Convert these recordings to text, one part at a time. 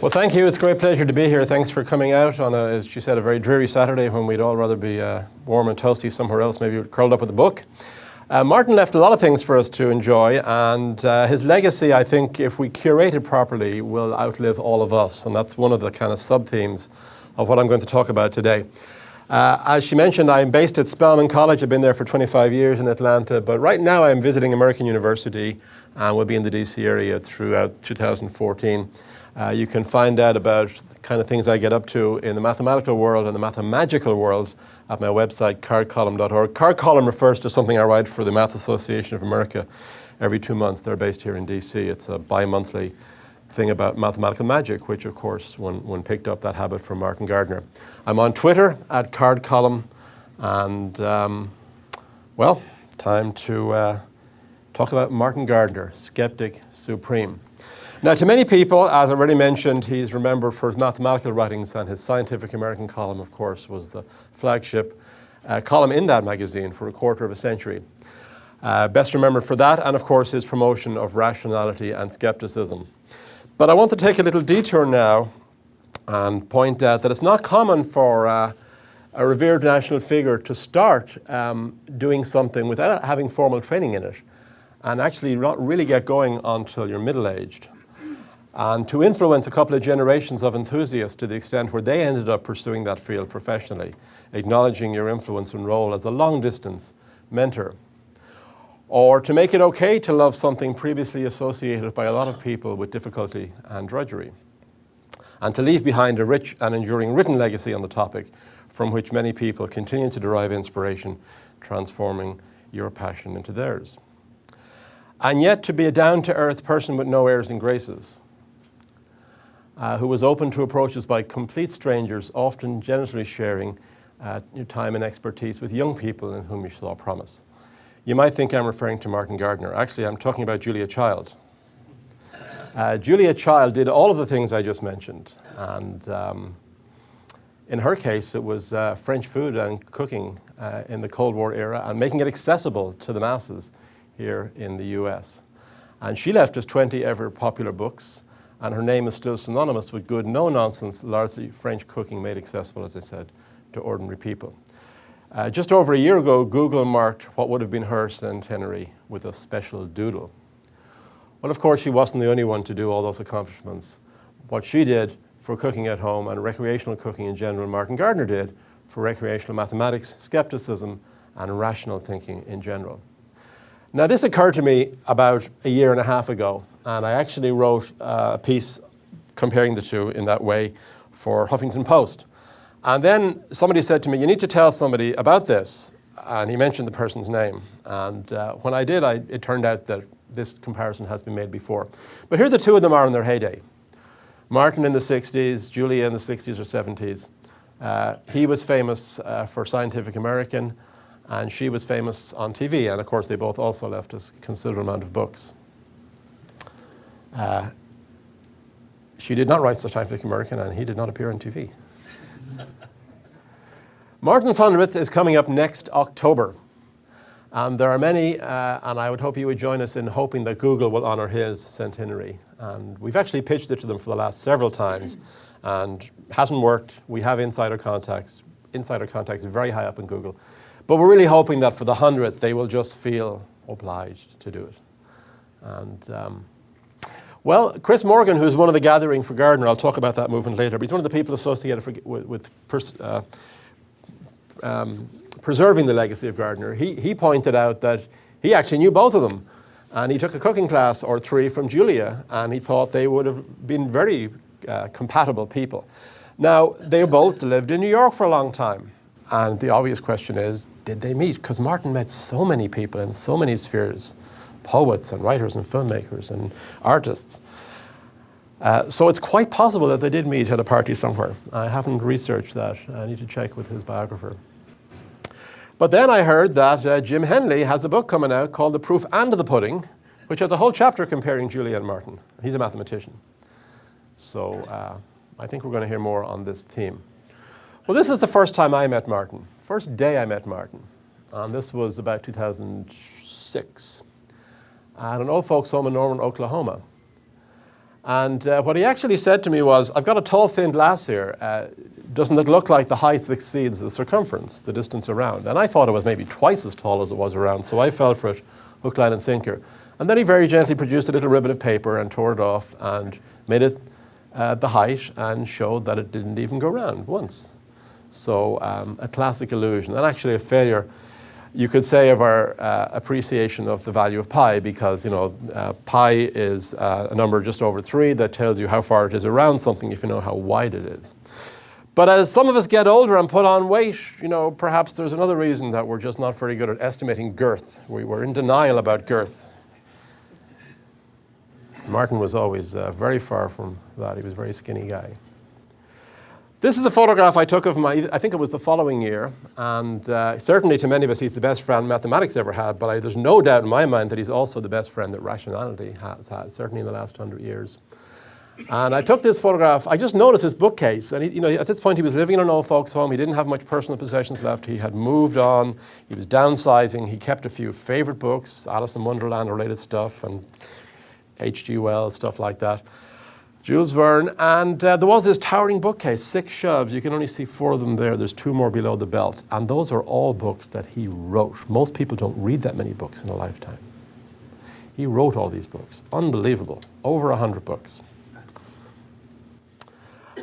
Well, thank you. It's a great pleasure to be here. Thanks for coming out on, as she said, a very dreary Saturday when we'd all rather be warm and toasty somewhere else, maybe curled up with a book. Martin left a lot of things for us to enjoy, and his legacy, I think, if we curate it properly, will outlive all of us. And that's one of the kind of sub-themes of what I'm going to talk about today. As she mentioned, I'm based at Spelman College. I've been there for 25 years in Atlanta, but right now I'm visiting American University and will be in the DC area throughout 2014. You can find out about the kind of things I get up to in the mathematical world and the mathemagical world at my website, cardcolumn.org. Card Column refers to something I write for the Math Association of America every 2 months. They're based here in DC. It's a bi-monthly thing about mathematical magic, which of course one picked up that habit from Martin Gardner. I'm on Twitter at Card Column, and well, time to talk about Martin Gardner, Skeptic Supreme. Now, to many people, as I already mentioned, he's remembered for his mathematical writings, and his Scientific American column, of course, was the flagship column in that magazine for a quarter of a century. Best remembered for that, and of course, his promotion of rationality and skepticism. But I want to take a little detour now and point out that it's not common for a revered national figure to start doing something without having formal training in it, and actually not really get going until you're middle-aged. And to influence a couple of generations of enthusiasts to the extent where they ended up pursuing that field professionally, acknowledging your influence and role as a long-distance mentor. Or to make it okay to love something previously associated by a lot of people with difficulty and drudgery. And to leave behind a rich and enduring written legacy on the topic from which many people continue to derive inspiration, transforming your passion into theirs. And yet to be a down-to-earth person with no airs and graces, who was open to approaches by complete strangers, often generously sharing your time and expertise with young people in whom you saw promise. You might think I'm referring to Martin Gardner. Actually, I'm talking about Julia Child. Julia Child did all of the things I just mentioned. And in her case, it was French food and cooking in the Cold War era and making it accessible to the masses here in the US. And she left us 20 ever popular books, and her name is still synonymous with good, no-nonsense, largely French cooking made accessible, as I said, to ordinary people. Just over a year ago, Google marked what would have been her centenary with a special doodle. Well, of course, she wasn't the only one to do all those accomplishments. What she did for cooking at home and recreational cooking in general, Martin Gardner did for recreational mathematics, skepticism, and rational thinking in general. Now, this occurred to me about a year and a half ago, and I actually wrote a piece comparing the two in that way for Huffington Post. And then somebody said to me, you need to tell somebody about this, and he mentioned the person's name. And when I did, it turned out that this comparison has been made before. But here the two of them are in their heyday. Martin in the 60s, Julia in the 60s or 70s. He was famous for Scientific American, and she was famous on TV, and of course they both also left us a considerable amount of books. She did not write Scientific American, and he did not appear on TV. Martin's 100th is coming up next October, and there are many, and I would hope you would join us in hoping that Google will honor his centenary. And we've actually pitched it to them for the last several times, and hasn't worked. We have insider contacts very high up in Google. But we're really hoping that for the 100th, they will just feel obliged to do it. And well, Chris Morgan, who's one of the gathering for Gardner, I'll talk about that movement later, but he's one of the people associated with preserving the legacy of Gardner. He pointed out that he actually knew both of them. And he took a cooking class or 3 from Julia, and he thought they would have been very compatible people. Now, they both lived in New York for a long time. And the obvious question is, did they meet? Because Martin met so many people in so many spheres, poets and writers and filmmakers and artists. So it's quite possible that they did meet at a party somewhere. I haven't researched that. I need to check with his biographer. But then I heard that Jim Henley has a book coming out called The Proof and the Pudding, which has a whole chapter comparing Julia and Martin. He's a mathematician. So I think we're going to hear more on this theme. Well, this is the first time I met Martin. First day I met Martin. And this was about 2006 at an old folks home in Norman, Oklahoma. And what he actually said to me was, I've got a tall, thin glass here. Doesn't it look like the height exceeds the circumference, the distance around? And I thought it was maybe twice as tall as it was around, so I fell for it, hook, line, and sinker. And then he very gently produced a little ribbon of paper and tore it off and made it the height and showed that it didn't even go round once. So a classic illusion, and actually a failure, you could say, of our appreciation of the value of pi, because pi is a number just over 3 that tells you how far it is around something if you know how wide it is. But as some of us get older and put on weight, perhaps there's another reason that we're just not very good at estimating girth. We were in denial about girth. Martin was always very far from that. He was a very skinny guy. This is a photograph I took of him, I think it was the following year, and certainly to many of us he's the best friend mathematics ever had, but there's no doubt in my mind that he's also the best friend that rationality has had, certainly in the last 100 years. And I took this photograph, I just noticed his bookcase, and at this point he was living in an old folks home, he didn't have much personal possessions left, he had moved on, he was downsizing, he kept a few favorite books, Alice in Wonderland related stuff, and H.G. Wells, stuff like that. Jules Verne, and there was this towering bookcase, 6 shelves. You can only see 4 of them there. There's 2 more below the belt. And those are all books that he wrote. Most people don't read that many books in a lifetime. He wrote all these books. Unbelievable. Over 100 books.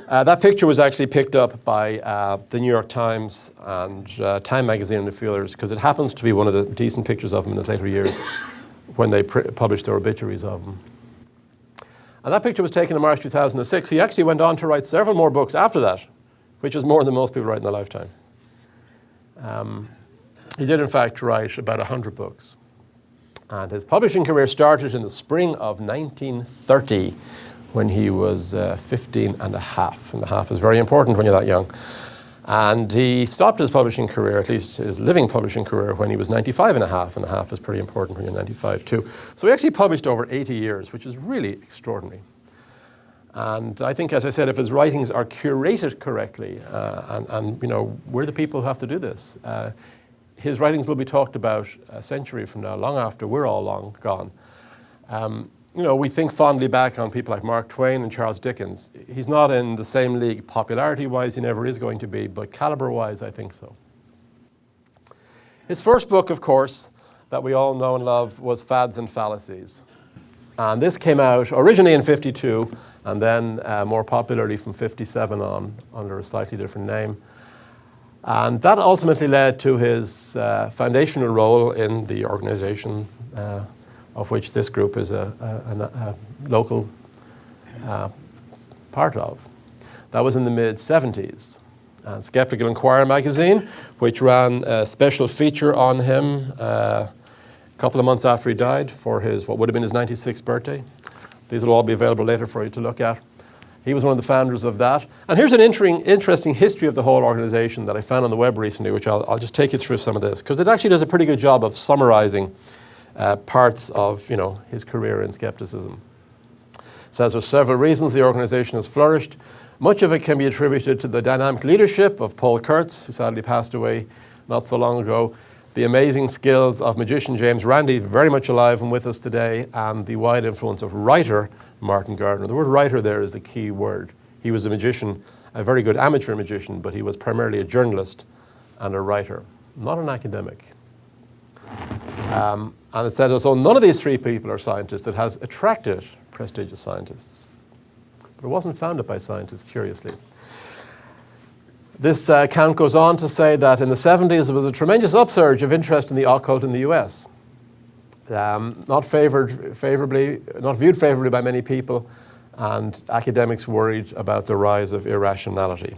That picture was actually picked up by the New York Times and Time magazine and a few others, because it happens to be one of the decent pictures of him in his later years when they published their obituaries of him. And that picture was taken in March 2006. He actually went on to write several more books after that, which is more than most people write in their lifetime. He did, in fact, write about 100 books. And his publishing career started in the spring of 1930 when he was 15 and a half. And a half is very important when you're that young. And he stopped his publishing career, at least his living publishing career, when he was 95 and a half. And a half is pretty important when you're 95 too. So he actually published over 80 years, which is really extraordinary. And I think, as I said, if his writings are curated correctly, and we're the people who have to do this, his writings will be talked about a century from now, long after we're all long gone. We think fondly back on people like Mark Twain and Charles Dickens. He's not in the same league popularity-wise, he never is going to be, but caliber-wise, I think so. His first book, of course, that we all know and love was Fads and Fallacies. And this came out originally in 52, and then more popularly from 57 on, under a slightly different name. And that ultimately led to his foundational role in the organization of which this group is a local part of. That was in the mid-70s. Skeptical Inquirer magazine, which ran a special feature on him a couple of months after he died for his, what would have been his 96th birthday. These will all be available later for you to look at. He was one of the founders of that. And here's an interesting history of the whole organization that I found on the web recently, which I'll just take you through some of this, because it actually does a pretty good job of summarizing parts of his career in skepticism. It says for several reasons the organization has flourished. Much of it can be attributed to the dynamic leadership of Paul Kurtz, who sadly passed away not so long ago, the amazing skills of magician James Randi, very much alive and with us today, and the wide influence of writer Martin Gardner. The word writer there is the key word. He was a magician, a very good amateur magician, but he was primarily a journalist and a writer, not an academic. And it said, so none of these 3 people are scientists. It has attracted prestigious scientists. But it wasn't founded by scientists, curiously. This account goes on to say that in the 70s there was a tremendous upsurge of interest in the occult in the US. Not viewed favorably by many people, and academics worried about the rise of irrationality.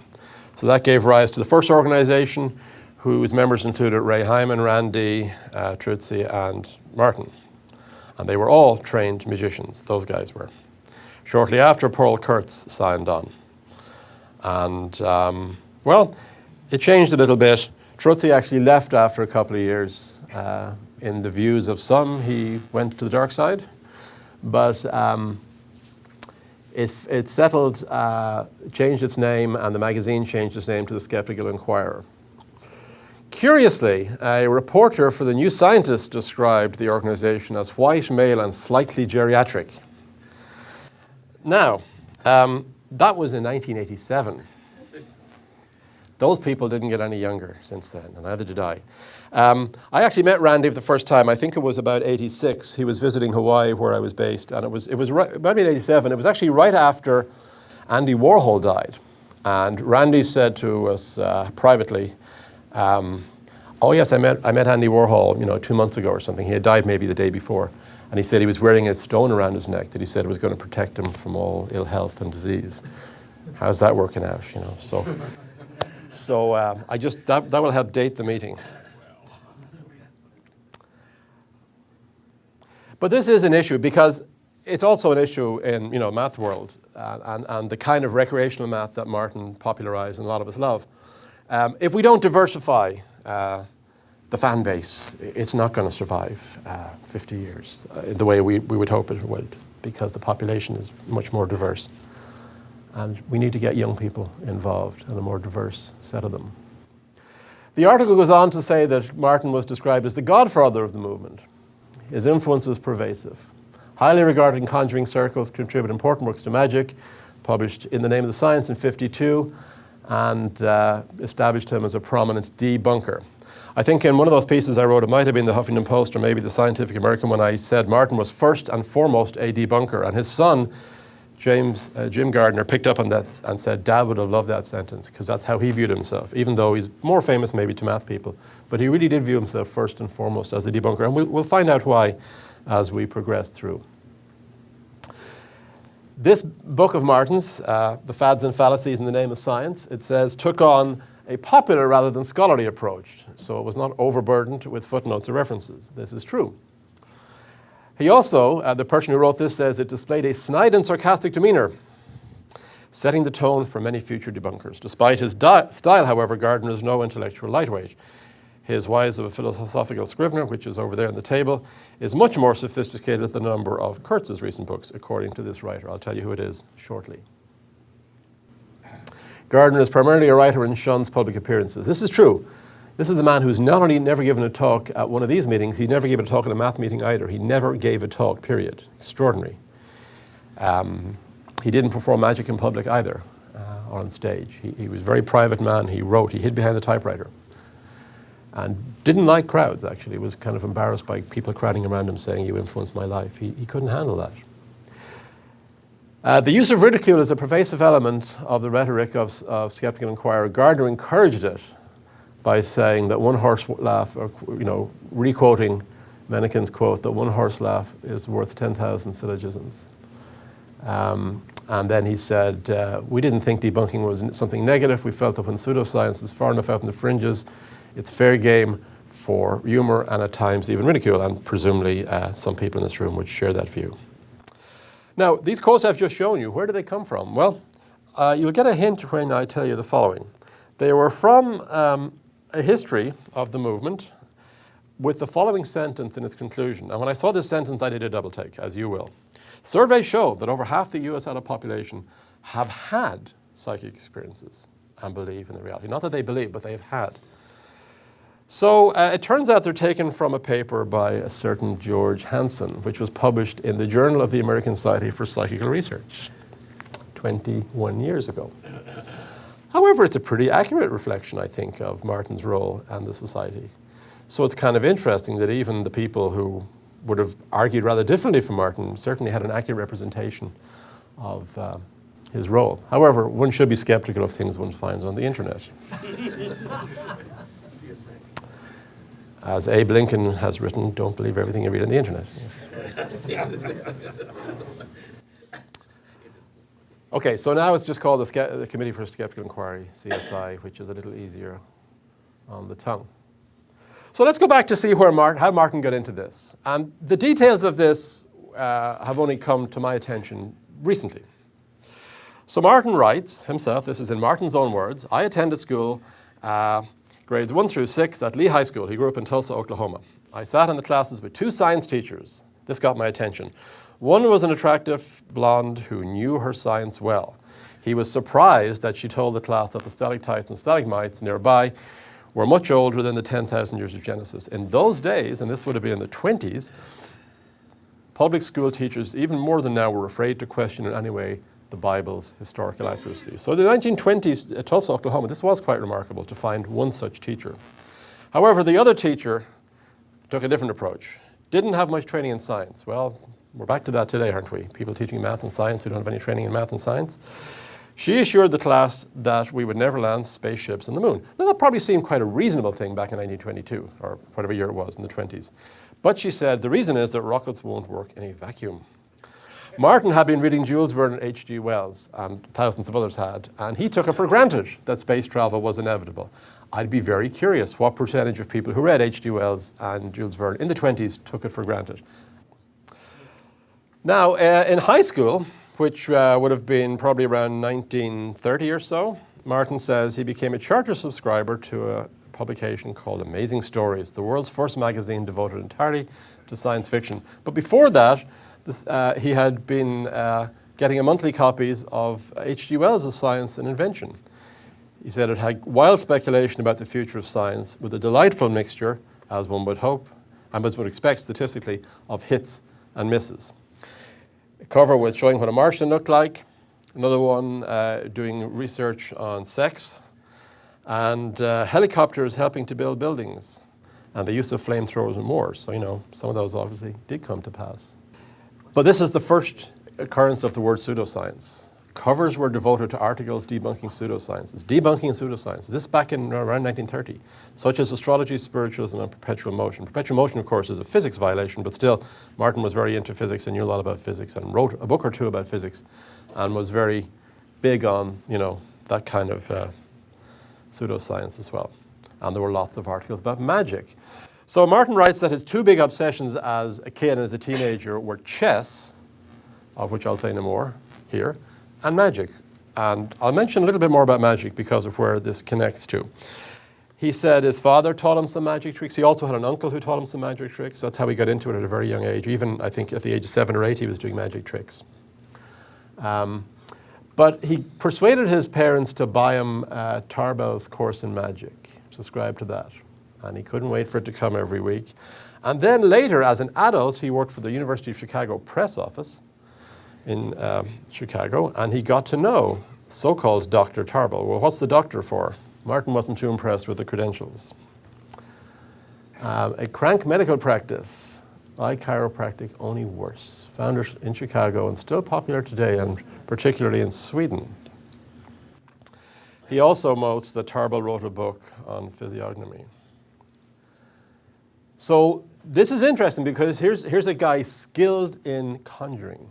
So that gave rise to the first organization, whose members included Ray Hyman, Randi, Truzzi, and Martin. And they were all trained magicians, those guys were. Shortly after, Paul Kurtz signed on. And, well, it changed a little bit. Truzzi actually left after a couple of years. In the views of some, he went to the dark side. But It settled, changed its name, and the magazine changed its name to the Skeptical Inquirer. Curiously, a reporter for the New Scientist described the organization as white, male, and slightly geriatric. Now, that was in 1987. Those people didn't get any younger since then, and neither did I. I actually met Randy for the first time. I think it was about 86. He was visiting Hawaii, where I was based, and it was right, about in 87. It was actually right after Andy Warhol died. And Randy said to us privately, "Oh yes, I met Andy Warhol, 2 months ago or something. He had died maybe the day before, and he said he was wearing a stone around his neck that he said was going to protect him from all ill health and disease. How's that working out? So I just that will help date the meeting." But this is an issue because it's also an issue in math world and the kind of recreational math that Martin popularized and a lot of us love. If we don't diversify the fan base, it's not going to survive 50 years the way we would hope it would, because the population is much more diverse. And we need to get young people involved and a more diverse set of them. The article goes on to say that Martin was described as the godfather of the movement. His influence is pervasive. Highly regarded in conjuring circles, contributed important works to magic, published In the Name of the Science in 1952, and established him as a prominent debunker. I think in one of those pieces I wrote, it might have been the Huffington Post or maybe the Scientific American, when I said Martin was first and foremost a debunker, and his son, Jim Gardner, picked up on that and said Dad would have loved that sentence, because that's how he viewed himself, even though he's more famous maybe to math people. But he really did view himself first and foremost as a debunker, and we'll find out why as we progress through. This book of Martin's, The Fads and Fallacies in the Name of Science, it says, took on a popular rather than scholarly approach, so it was not overburdened with footnotes or references. This is true. He also, the person who wrote this says, it displayed a snide and sarcastic demeanor, setting the tone for many future debunkers. Despite his style, however, Gardner is no intellectual lightweight. His Whys of a Philosophical Scrivener, which is over there on the table, is much more sophisticated than the number of Kurtz's recent books, according to this writer. I'll tell you who it is shortly. Gardner is primarily a writer and shuns public appearances. This is true. This is a man who's not only never given a talk at one of these meetings, he never gave a talk at a math meeting either. He never gave a talk, period. Extraordinary. He didn't perform magic in public either, or on stage. He was a very private man. He wrote. He hid behind the typewriter. And didn't like crowds, actually. He was kind of embarrassed by people crowding around him saying, "You influenced my life." He couldn't handle that. The use of ridicule is a pervasive element of the rhetoric of Skeptical Inquirer. Gardner encouraged it by saying that one horse laugh, or re-quoting Mennichen's quote, that one horse laugh is worth 10,000 syllogisms. And then he said, we didn't think debunking was something negative. We felt that when pseudoscience is far enough out in the fringes, it's fair game for humor and at times even ridicule, and presumably some people in this room would share that view. Now, these quotes I've just shown you, where do they come from? Well, you'll get a hint when I tell you the following. They were from a history of the movement with the following sentence in its conclusion. Now, when I saw this sentence, I did a double take, as you will. Surveys show that over half the US adult population have had psychic experiences and believe in the reality. Not that they believe, but they have had. So it turns out they're taken from a paper by a certain George Hansen, which was published in the Journal of the American Society for Psychical Research 21 years ago. However, it's a pretty accurate reflection, I think, of Martin's role and the society. So it's kind of interesting that even the people who would have argued rather differently from Martin certainly had an accurate representation of his role. However, one should be skeptical of things one finds on the internet. As Abe Lincoln has written, don't believe everything you read on the internet. Yes. Okay, so now it's just called the Committee for Skeptical Inquiry, CSI, which is a little easier on the tongue. So let's go back to see where how Martin got into this. And the details of this have only come to my attention recently. So Martin writes himself, this is in Martin's own words, I attended school grades 1 through 6 at Lee High School. He grew up in Tulsa, Oklahoma. I sat in the classes with 2 science teachers. This got my attention. One was an attractive blonde who knew her science well. He was surprised that she told the class that the stalactites and stalagmites nearby were much older than the 10,000 years of Genesis. In those days, and this would have been in the 20s, public school teachers, even more than now, were afraid to question in any way the Bible's historical accuracy. So in the 1920s at Tulsa, Oklahoma, this was quite remarkable to find one such teacher. However, the other teacher took a different approach. Didn't have much training in science. Well, we're back to that today, aren't we? People teaching math and science who don't have any training in math and science. She assured the class that we would never land spaceships on the moon. Now, that probably seemed quite a reasonable thing back in 1922, or whatever year it was, in the 20s. But she said the reason is that rockets won't work in a vacuum. Martin had been reading Jules Verne and H.G. Wells, and thousands of others had, and he took it for granted that space travel was inevitable. I'd be very curious what percentage of people who read H.G. Wells and Jules Verne in the 20s took it for granted. Now, in high school, which would have been probably around 1930 or so, Martin says he became a charter subscriber to a publication called Amazing Stories, the world's first magazine devoted entirely to science fiction. But before that, he had been getting monthly copies of H.G. Wells' Science and Invention. He said it had wild speculation about the future of science with a delightful mixture, as one would hope, and as one would expect statistically, of hits and misses. A cover was showing what a Martian looked like, another one doing research on sex, and helicopters helping to build buildings, and the use of flamethrowers and more. So, you know, some of those obviously did come to pass. But this is the first occurrence of the word pseudoscience. Covers were devoted to articles debunking pseudosciences. Debunking pseudoscience. This back in around 1930, such as astrology, spiritualism, and perpetual motion. Perpetual motion, of course, is a physics violation, but still, Martin was very into physics and knew a lot about physics and wrote a book or two about physics and was very big on, you know, that kind of pseudoscience as well. And there were lots of articles about magic. So Martin writes that his two big obsessions as a kid and as a teenager were chess, of which I'll say no more here, and magic. And I'll mention a little bit more about magic because of where this connects to. He said his father taught him some magic tricks. He also had an uncle who taught him some magic tricks. That's how he got into it at a very young age. Even, I think, at the age of 7 or 8, he was doing magic tricks. But he persuaded his parents to buy him Tarbell's course in magic, subscribe to that. And he couldn't wait for it to come every week. And then later, as an adult, he worked for the University of Chicago press office in Chicago, and he got to know so-called Dr. Tarbell. Well, what's the doctor for? Martin wasn't too impressed with the credentials. A crank medical practice, like chiropractic, only worse. Founded in Chicago and still popular today, and particularly in Sweden. He also notes that Tarbell wrote a book on physiognomy. So this is interesting because here's a guy skilled in conjuring,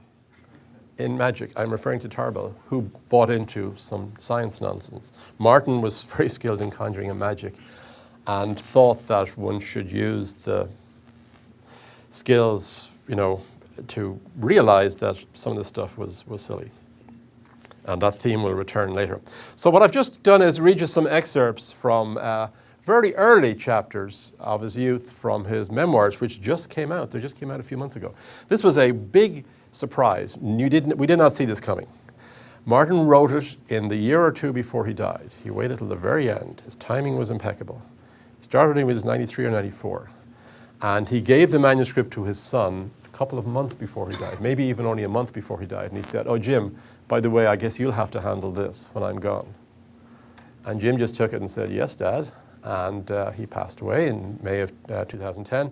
in magic. I'm referring to Tarbell, who bought into some science nonsense. Martin was very skilled in conjuring and magic and thought that one should use the skills, you know, to realize that some of this stuff was silly. And that theme will return later. So what I've just done is read you some excerpts from very early chapters of his youth from his memoirs, which just came out. They just came out a few months ago. This was a big surprise. We did not see this coming. Martin wrote it in the year or two before he died. He waited till the very end. His timing was impeccable. He started when he was 93 or 94. And he gave the manuscript to his son a couple of months before he died, maybe even only a month before he died. And he said, "Oh, Jim, by the way, I guess you'll have to handle this when I'm gone." And Jim just took it and said, "Yes, Dad." And he passed away in May of 2010.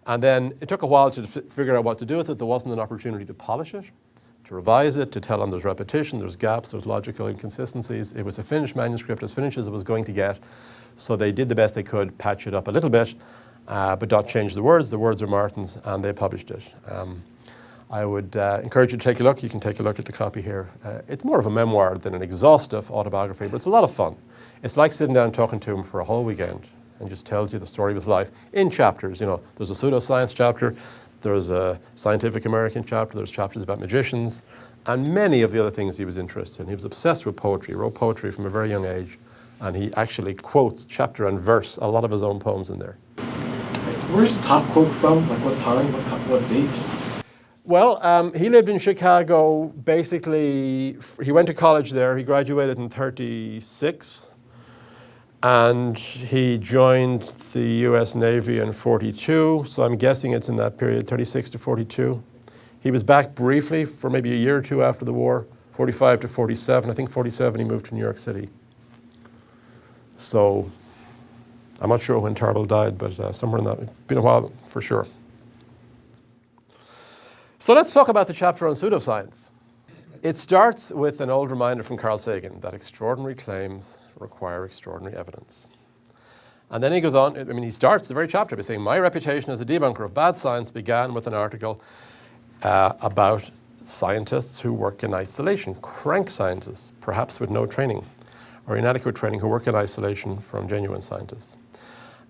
And then it took a while to figure out what to do with it. There wasn't an opportunity to polish it, to revise it, to tell him there's repetition, there's gaps, there's logical inconsistencies. It was a finished manuscript, as finished as it was going to get. So they did the best they could, patch it up a little bit, but not change the words. The words are Martin's, and they published it. I would encourage you to take a look. You can take a look at the copy here. It's more of a memoir than an exhaustive autobiography, but it's a lot of fun. It's like sitting down and talking to him for a whole weekend, and just tells you the story of his life in chapters. You know, there's a pseudoscience chapter, there's a Scientific American chapter, there's chapters about magicians, and many of the other things he was interested in. He was obsessed with poetry, he wrote poetry from a very young age, and he actually quotes chapter and verse a lot of his own poems in there. Where's the top quote from? Like what time, what date? Well, he lived in Chicago. Basically, he went to college there. He graduated in 36. And he joined the US Navy in 42. So I'm guessing it's in that period, 36 to 42. He was back briefly for maybe a year or two after the war, 45 to 47. I think 47 he moved to New York City. So I'm not sure when Tarbell died, but somewhere in that, it's been a while for sure. So let's talk about the chapter on pseudoscience. It starts with an old reminder from Carl Sagan that extraordinary claims require extraordinary evidence. And then he goes on, he starts the very chapter by saying, my reputation as a debunker of bad science began with an article about scientists who work in isolation, crank scientists, perhaps with no training or inadequate training, who work in isolation from genuine scientists.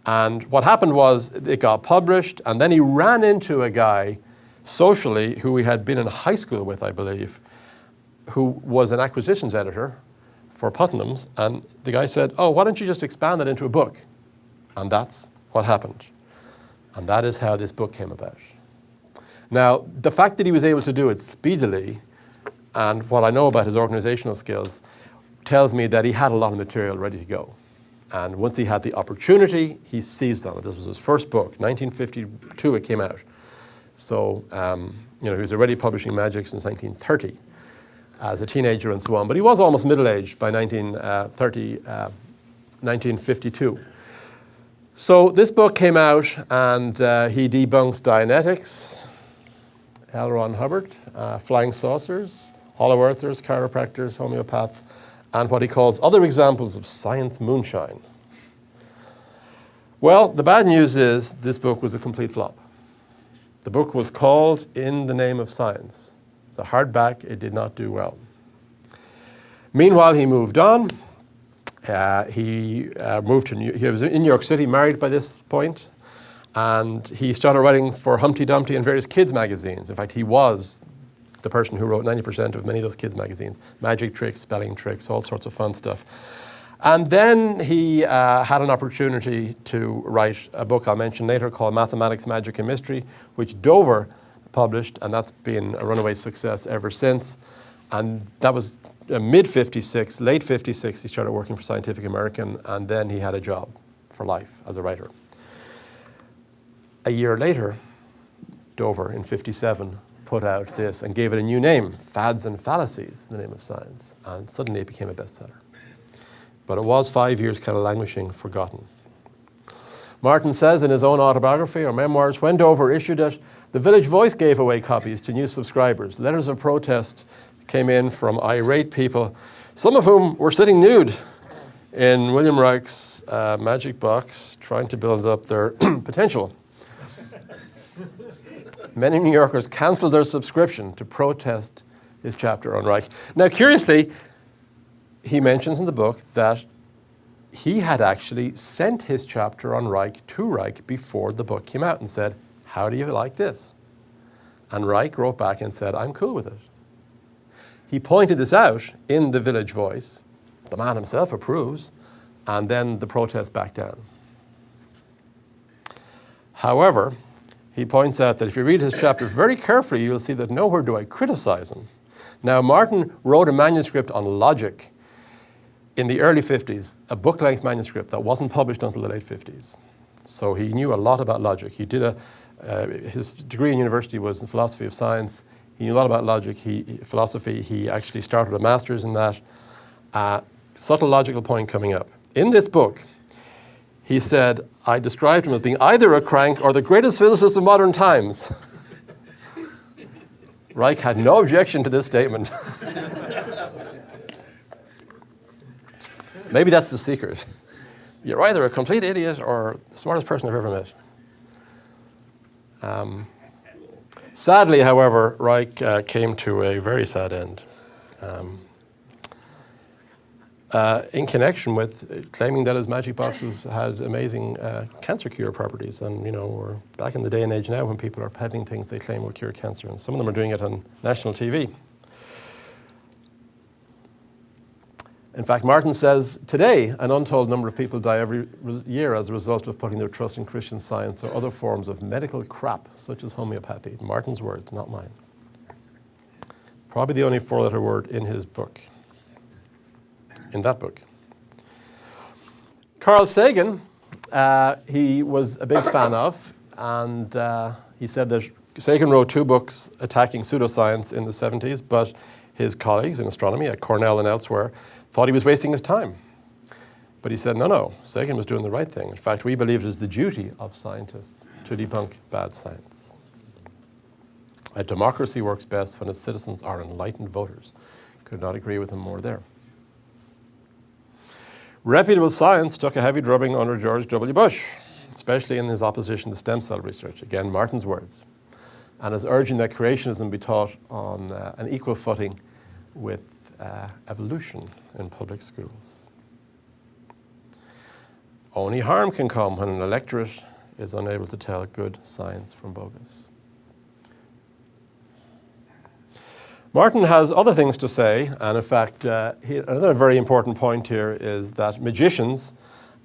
And what happened was it got published, and then he ran into a guy socially who he had been in high school with, I believe, who was an acquisitions editor for Putnam's, and the guy said, oh, why don't you just expand that into a book? And that's what happened. And that is how this book came about. Now, the fact that he was able to do it speedily, and what I know about his organizational skills, tells me that he had a lot of material ready to go. And once he had the opportunity, he seized on it. This was his first book, 1952 it came out. So, he was already publishing magic since 1930 as a teenager and so on. But he was almost middle-aged by 1952. So this book came out, and he debunks Dianetics, L. Ron Hubbard, flying saucers, hollow earthers, chiropractors, homeopaths, and what he calls other examples of science moonshine. Well, the bad news is this book was a complete flop. The book was called In the Name of Science. It's a hardback. It did not do well. Meanwhile, he moved on. He was in New York City, married by this point, and he started writing for Humpty Dumpty and various kids magazines. In fact, he was the person who wrote 90% of many of those kids magazines. Magic tricks, spelling tricks, all sorts of fun stuff. And then he had an opportunity to write a book I'll mention later called Mathematics, Magic and Mystery, which Dover published, and that's been a runaway success ever since. And that was mid-56, late 56, he started working for Scientific American, and then he had a job for life as a writer. A year later, Dover, in 57, put out this and gave it a new name, Fads and Fallacies, in the Name of Science, and suddenly it became a bestseller. But it was 5 years kind of languishing, forgotten. Martin says in his own autobiography or memoirs, when Dover issued it, the Village Voice gave away copies to new subscribers. Letters of protest came in from irate people, some of whom were sitting nude in William Reich's magic box, trying to build up their potential. Many New Yorkers canceled their subscription to protest his chapter on Reich. Now, curiously, he mentions in the book that he had actually sent his chapter on Reich to Reich before the book came out and said, how do you like this? And Reich wrote back and said, I'm cool with it. He pointed this out in the Village Voice. The man himself approves, and then the protest backed down. However, he points out that if you read his chapter very carefully, you'll see that nowhere do I criticize him. Now, Martin wrote a manuscript on logic in the early 50s, a book-length manuscript that wasn't published until the late 50s. So he knew a lot about logic. He did his degree in university was in philosophy of science. He knew a lot about logic, philosophy. He actually started a master's in that. Subtle logical point coming up. In this book, he said, I described him as being either a crank or the greatest physicist of modern times. Reich had no objection to this statement. Maybe that's the secret. You're either a complete idiot or the smartest person I've ever met. Sadly, however, Reich came to a very sad end in connection with claiming that his magic boxes had amazing cancer cure properties. And, we're back in the day and age now when people are peddling things they claim will cure cancer. And some of them are doing it on national TV. In fact, Martin says, today, an untold number of people die every year as a result of putting their trust in Christian Science or other forms of medical crap, such as homeopathy. Martin's words, not mine. Probably the only four-letter word in his book, in that book. Carl Sagan, he was a big fan of, and he said that Sagan wrote 2 books attacking pseudoscience in the 70s, but his colleagues in astronomy at Cornell and elsewhere thought he was wasting his time. But he said, no, Sagan was doing the right thing. In fact, we believe it is the duty of scientists to debunk bad science. A democracy works best when its citizens are enlightened voters. Could not agree with him more there. Reputable science took a heavy drubbing under George W. Bush, especially in his opposition to stem cell research. Again, Martin's words. And is urging that creationism be taught on an equal footing with evolution in public schools. Only harm can come when an electorate is unable to tell good science from bogus. Martin has other things to say, and in fact, another very important point here is that magicians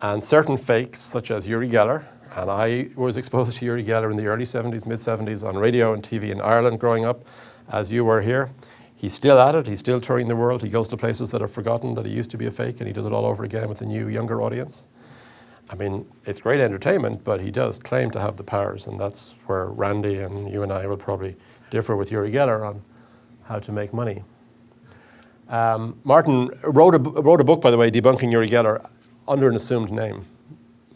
and certain fakes, such as Uri Geller, and I was exposed to Uri Geller in the early 70s, mid-70s on radio and TV in Ireland growing up, as you were here. He's still at it. He's still touring the world. He goes to places that are forgotten that he used to be a fake, and he does it all over again with a new, younger audience. I mean, it's great entertainment, but he does claim to have the powers, and that's where Randy and you and I will probably differ with Uri Geller on how to make money. Martin wrote a book, by the way, debunking Uri Geller under an assumed name.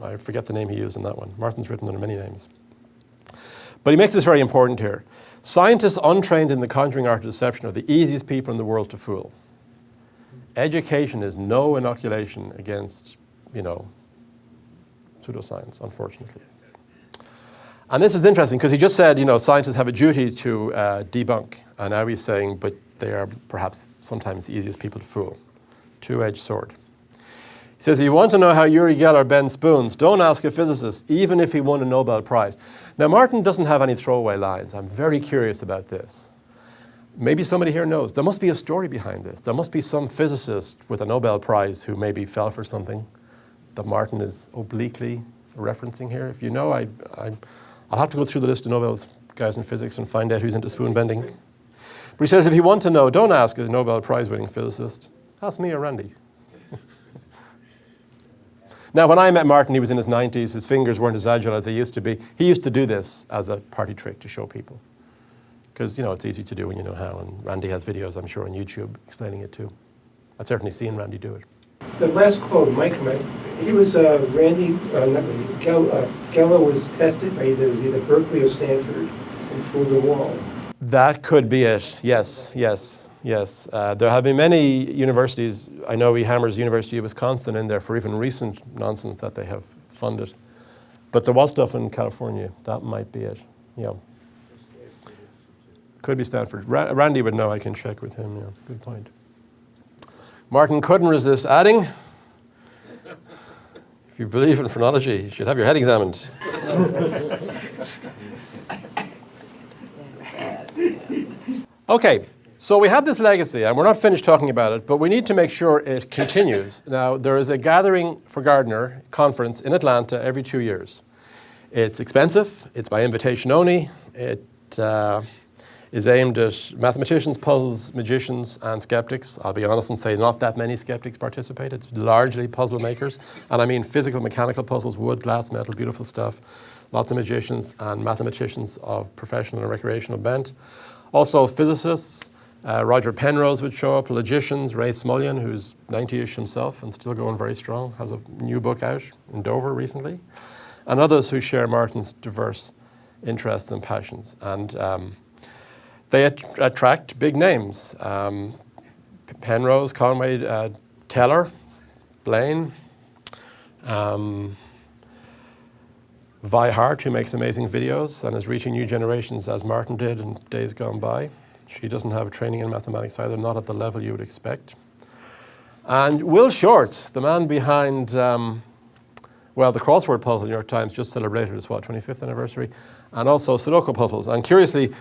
I forget the name he used in that one. Martin's written under many names. But he makes this very important here. Scientists untrained in the conjuring art of deception are the easiest people in the world to fool. Education is no inoculation against, pseudoscience, unfortunately. And this is interesting because he just said, scientists have a duty to debunk. And now he's saying, but they are perhaps sometimes the easiest people to fool. Two-edged sword. He says, if you want to know how Uri Geller bends spoons, don't ask a physicist, even if he won a Nobel Prize. Now, Martin doesn't have any throwaway lines. I'm very curious about this. Maybe somebody here knows. There must be a story behind this. There must be some physicist with a Nobel Prize who maybe fell for something that Martin is obliquely referencing here. If you know, I'll have to go through the list of Nobel guys in physics and find out who's into spoon bending. But he says, if you want to know, don't ask a Nobel Prize winning physicist. Ask me or Randy. Now, when I met Martin, he was in his 90s. His fingers weren't as agile as they used to be. He used to do this as a party trick to show people. Because, it's easy to do when you know how. And Randy has videos, I'm sure, on YouTube explaining it too. I've certainly seen Randy do it. The last quote, Mike, he was Geller was tested by either Berkeley or Stanford and fooled them all. That could be it. Yes. There have been many universities. I know he hammers University of Wisconsin in there for even recent nonsense that they have funded. But there was stuff in California. That might be it. Yeah. Could be Stanford. Randy would know. I can check with him. Yeah. Good point. Martin couldn't resist adding, if you believe in phrenology, you should have your head examined. Okay, so we have this legacy, and we're not finished talking about it, but we need to make sure it continues. Now, there is a Gathering for Gardner conference in Atlanta every 2 years. It's expensive. It's by invitation only. It is aimed at mathematicians, puzzles, magicians, and skeptics. I'll be honest and say not that many skeptics participate. It's largely puzzle makers. And I mean physical, mechanical puzzles, wood, glass, metal, beautiful stuff. Lots of magicians and mathematicians of professional and recreational bent. Also physicists. Roger Penrose would show up, logicians, Ray Smulyan, who's 90-ish himself and still going very strong, has a new book out in Dover recently. And others who share Martin's diverse interests and passions. And they attract big names. Penrose, Conway, Teller, Blaine, Vi Hart, who makes amazing videos and is reaching new generations as Martin did in days gone by. She doesn't have training in mathematics either, not at the level you would expect. And Will Shortz, the man behind, the crossword puzzle, New York Times just celebrated its 25th anniversary, and also Sudoku puzzles. And curiously,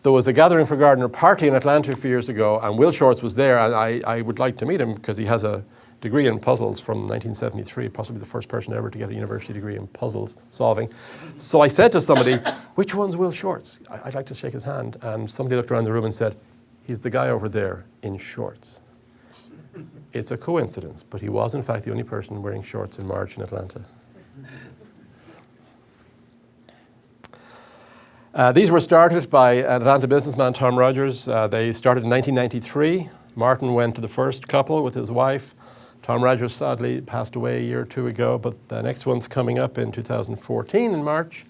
there was a Gathering for Gardner party in Atlanta a few years ago, and Will Shortz was there, and I would like to meet him because he has a degree in puzzles from 1973, possibly the first person ever to get a university degree in puzzles solving. So I said to somebody, which one's Will Shortz? I'd like to shake his hand. And somebody looked around the room and said, He's the guy over there in shorts. It's a coincidence, but he was in fact the only person wearing shorts in March in Atlanta. These were started by Atlanta businessman Tom Rogers. They started in 1993. Martin went to the first couple with his wife. Tom Rogers sadly passed away a year or two ago, but the next one's coming up in 2014 in March.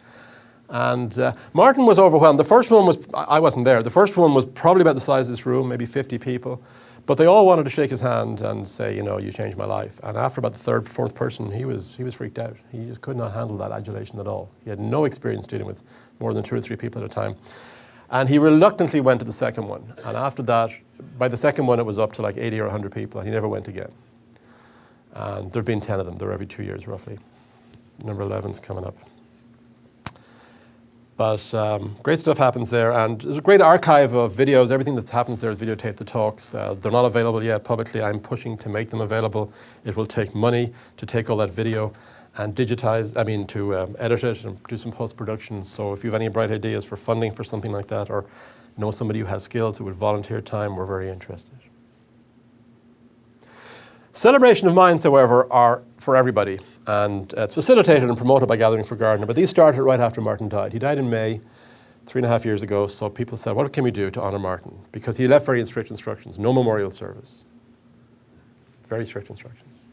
And Martin was overwhelmed. The first one was, I wasn't there, the first one was probably about the size of this room, maybe 50 people. But they all wanted to shake his hand and say, you know, you changed my life. And after about the third, fourth person, he was freaked out. He just could not handle that adulation at all. He had no experience dealing with more than 2 or 3 people at a time. And he reluctantly went to the second one. And after that, by the second one, it was up to like 80 or 100 people, and he never went again. And there have been 10 of them. They're every 2 years, roughly. Number 11's coming up. But great stuff happens there, and there's a great archive of videos. Everything that happens there is videotaped, the talks. They're not available yet publicly. I'm pushing to make them available. It will take money to take all that video and digitize, to edit it and do some post-production. So if you have any bright ideas for funding for something like that, or know somebody who has skills who would volunteer time, we're very interested. Celebration of minds, however, are for everybody. And it's facilitated and promoted by Gathering for Gardner. But these started right after Martin died. He died in May, 3.5 years ago. So people said, what can we do to honor Martin? Because he left very strict instructions. No memorial service. Very strict instructions.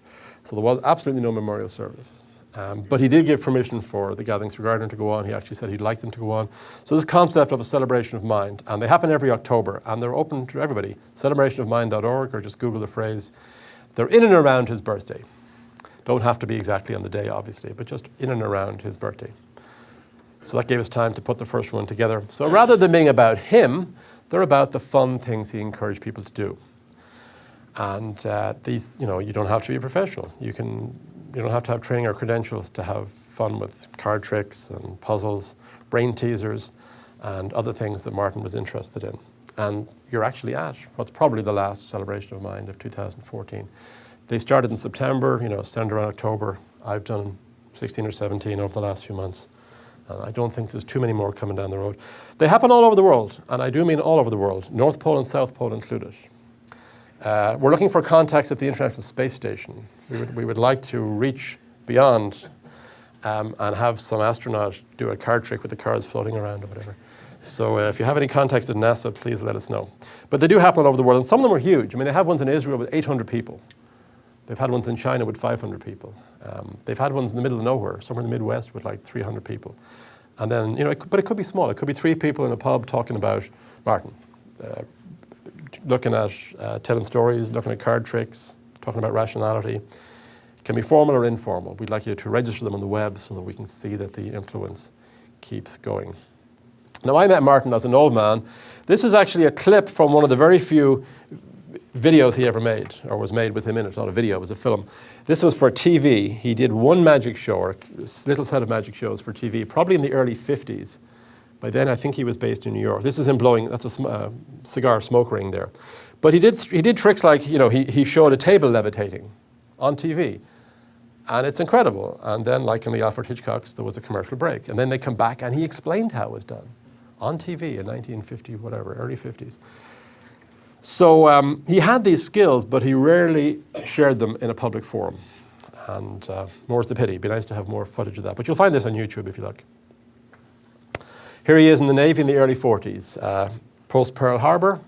So there was absolutely no memorial service. But he did give permission for the Gatherings for Gardner to go on. He actually said he'd like them to go on. So this concept of a celebration of mind. And they happen every October. And they're open to everybody. Celebrationofmind.org, or just Google the phrase. They're in and around his birthday. Don't have to be exactly on the day, obviously, but just in and around his birthday. So that gave us time to put the first one together. So rather than being about him, they're about the fun things he encouraged people to do. And these, you don't have to be a professional. You don't have to have training or credentials to have fun with card tricks and puzzles, brain teasers, and other things that Martin was interested in. And you're actually at what's probably the last celebration of mind of 2014. They started in September, centered around October. I've done 16 or 17 over the last few months. I don't think there's too many more coming down the road. They happen all over the world, and I do mean all over the world, North Pole and South Pole included. We're looking for contacts at the International Space Station. We would like to reach beyond and have some astronaut do a card trick with the cards floating around or whatever. So if you have any contacts at NASA, please let us know. But they do happen all over the world, and some of them are huge. They have ones in Israel with 800 people. They've had ones in China with 500 people. They've had ones in the middle of nowhere, somewhere in the Midwest with like 300 people. And then, but it could be small. It could be 3 people in a pub talking about Martin, looking at telling stories, looking at card tricks, talking about rationality. It can be formal or informal. We'd like you to register them on the web so that we can see that the influence keeps going. Now, I met Martin as an old man. This is actually a clip from one of the very few videos he ever made, or was made with him in it. Not a video, it was a film. This was for TV. He did one magic show, or a little set of magic shows for TV, probably in the early 50s. By then, I think he was based in New York. This is him blowing, that's a cigar smoke ring there. But he did tricks like, he showed a table levitating on TV. And it's incredible. And then, like in the Alfred Hitchcocks, there was a commercial break. And then they come back, and he explained how it was done on TV in 1950, whatever, early 50s. So he had these skills, but he rarely shared them in a public forum. And more's the pity. It'd be nice to have more footage of that. But you'll find this on YouTube if you like. Here he is in the Navy in the early 40s. Post-Pearl Harbor,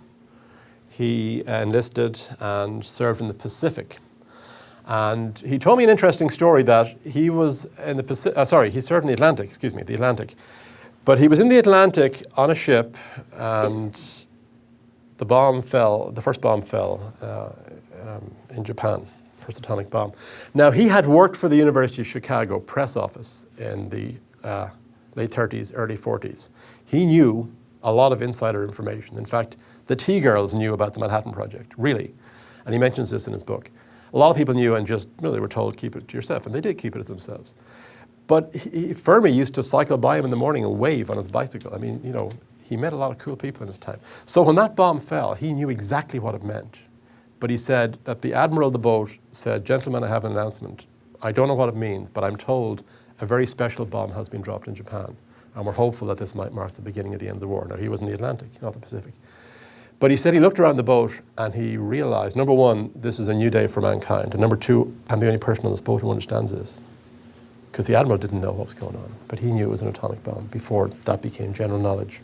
he enlisted and served in the Pacific. And he told me an interesting story that he was in the Pacific, he served in the Atlantic, the Atlantic. But he was in the Atlantic on a ship, and the first bomb fell in Japan, first atomic bomb. Now, he had worked for the University of Chicago press office in the late 30s, early 40s. He knew a lot of insider information. In fact, the T-girls knew about the Manhattan Project, really. And he mentions this in his book. A lot of people knew and just, they were told, keep it to yourself. And they did keep it to themselves. But Fermi used to cycle by him in the morning and wave on his bicycle. He met a lot of cool people in his time. So when that bomb fell, he knew exactly what it meant. But he said that the admiral of the boat said, "Gentlemen, I have an announcement. I don't know what it means, but I'm told a very special bomb has been dropped in Japan. And we're hopeful that this might mark the beginning of the end of the war." Now, he was in the Atlantic, not the Pacific. But he said he looked around the boat and he realized, number one, this is a new day for mankind. And number two, I'm the only person on this boat who understands this. Because the Admiral didn't know what was going on. But he knew it was an atomic bomb before that became general knowledge.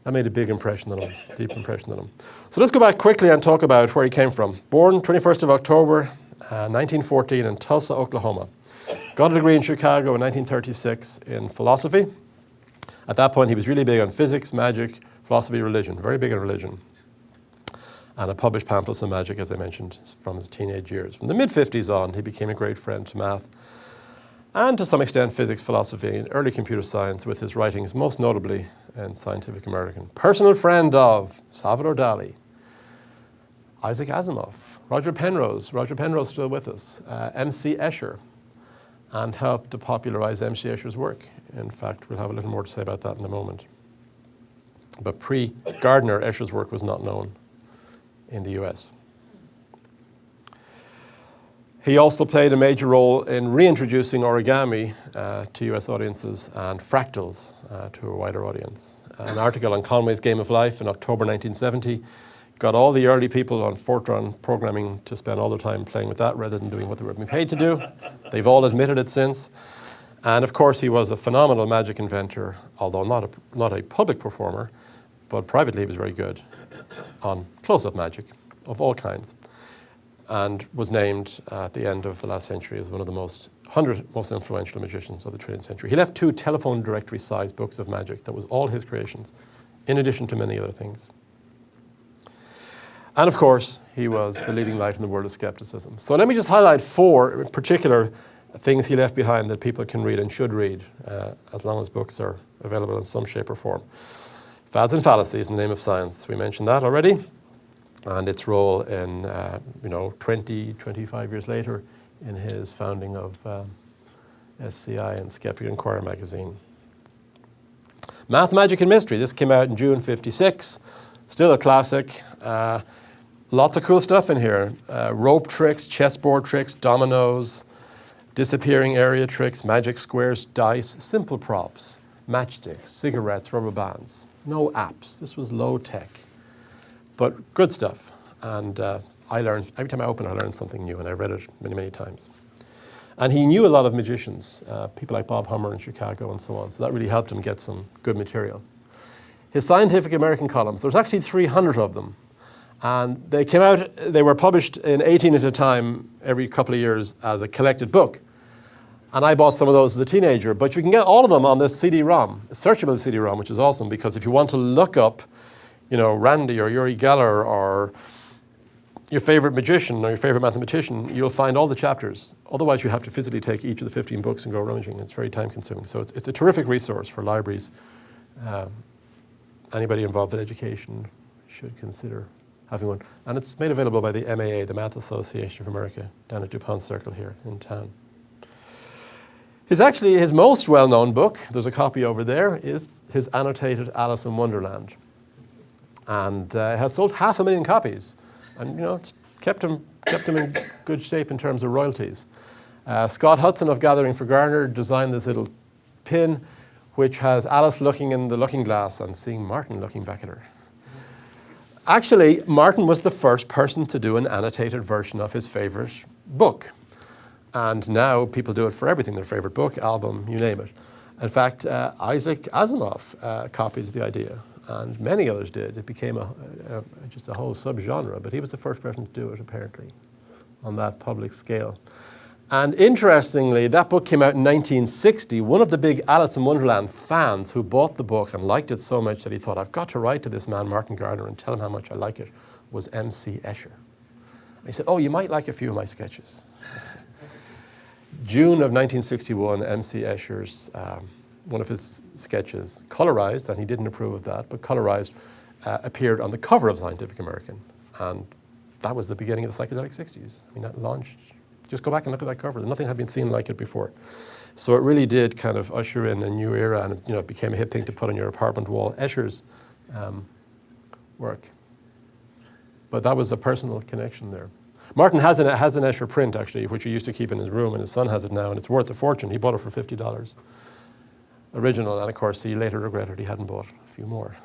That made a big impression on him, deep impression on him. So let's go back quickly and talk about where he came from. Born 21st of October, 1914 in Tulsa, Oklahoma. Got a degree in Chicago in 1936 in philosophy. At that point, he was really big on physics, magic, philosophy, religion, very big on religion. And had published pamphlets on magic, as I mentioned, from his teenage years. From the mid-50s on, he became a great friend to math and to some extent physics, philosophy, and early computer science with his writings, most notably in Scientific American. Personal friend of Salvador Dali, Isaac Asimov, Roger Penrose still with us, M.C. Escher, and helped to popularize M.C. Escher's work. In fact, we'll have a little more to say about that in a moment. But pre-Gardner, Escher's work was not known in the US. He also played a major role in reintroducing origami to US audiences and fractals to a wider audience. An article on Conway's Game of Life in October 1970 got all the early people on Fortran programming to spend all their time playing with that rather than doing what they were being paid to do. They've all admitted it since. And of course, he was a phenomenal magic inventor, although not a public performer, but privately he was very good on close-up magic of all kinds, and was named at the end of the last century as one of the 100 most influential magicians of the 20th century. He left 2 telephone directory-sized books of magic. That was all his creations, in addition to many other things. And of course, he was the leading light in the world of skepticism. So let me just highlight 4 particular things he left behind that people can read and should read, as long as books are available in some shape or form. Fads and Fallacies in the Name of Science. We mentioned that already. And its role in, 20, 25 years later in his founding of SCI and Skeptic and Inquirer magazine. Math, Magic and Mystery. This came out in June '56. Still a classic. Lots of cool stuff in here. Rope tricks, chessboard tricks, dominoes, disappearing area tricks, magic squares, dice, simple props, matchsticks, cigarettes, rubber bands. No apps. This was low tech, but good stuff. And I learned, every time I open it, I learned something new, and I've read it many, many times. And he knew a lot of magicians, people like Bob Hummer in Chicago and so on, so that really helped him get some good material. His Scientific American columns, there's actually 300 of them. And they came out, they were published in 18 at a time every couple of years as a collected book. And I bought some of those as a teenager, but you can get all of them on this CD-ROM, a searchable CD-ROM, which is awesome, because if you want to look up, Randy or Uri Geller or your favorite magician or your favorite mathematician, you'll find all the chapters. Otherwise, you have to physically take each of the 15 books and go rummaging. It's very time-consuming. So it's a terrific resource for libraries. Anybody involved in education should consider having one. And it's made available by the MAA, the Math Association of America, down at DuPont Circle here in town. His most well-known book, there's a copy over there, is his annotated Alice in Wonderland. And it has sold 500,000 copies. And, it's kept him in good shape in terms of royalties. Scott Hudson of Gathering for Garner designed this little pin, which has Alice looking in the looking glass and seeing Martin looking back at her. Actually, Martin was the first person to do an annotated version of his favorite book. And now people do it for everything, their favorite book, album, you name it. In fact, Isaac Asimov copied the idea, and many others did. It became just a whole subgenre, but he was the first person to do it, apparently, on that public scale. And interestingly, that book came out in 1960. One of the big Alice in Wonderland fans who bought the book and liked it so much that he thought, I've got to write to this man, Martin Gardner, and tell him how much I like it, was M.C. Escher. And he said, oh, you might like a few of my sketches. June of 1961, M.C. Escher's, one of his sketches, colorized, and he didn't approve of that, but colorized, appeared on the cover of Scientific American. And that was the beginning of the psychedelic 60s. I mean, that launched. Just go back and look at that cover. Nothing had been seen like it before. So it really did kind of usher in a new era, and it became a hip thing to put on your apartment wall. Escher's work. But that was a personal connection there. Martin has an Escher print, actually, which he used to keep in his room, and his son has it now, and it's worth a fortune. He bought it for $50. Original, and of course, he later regretted he hadn't bought a few more.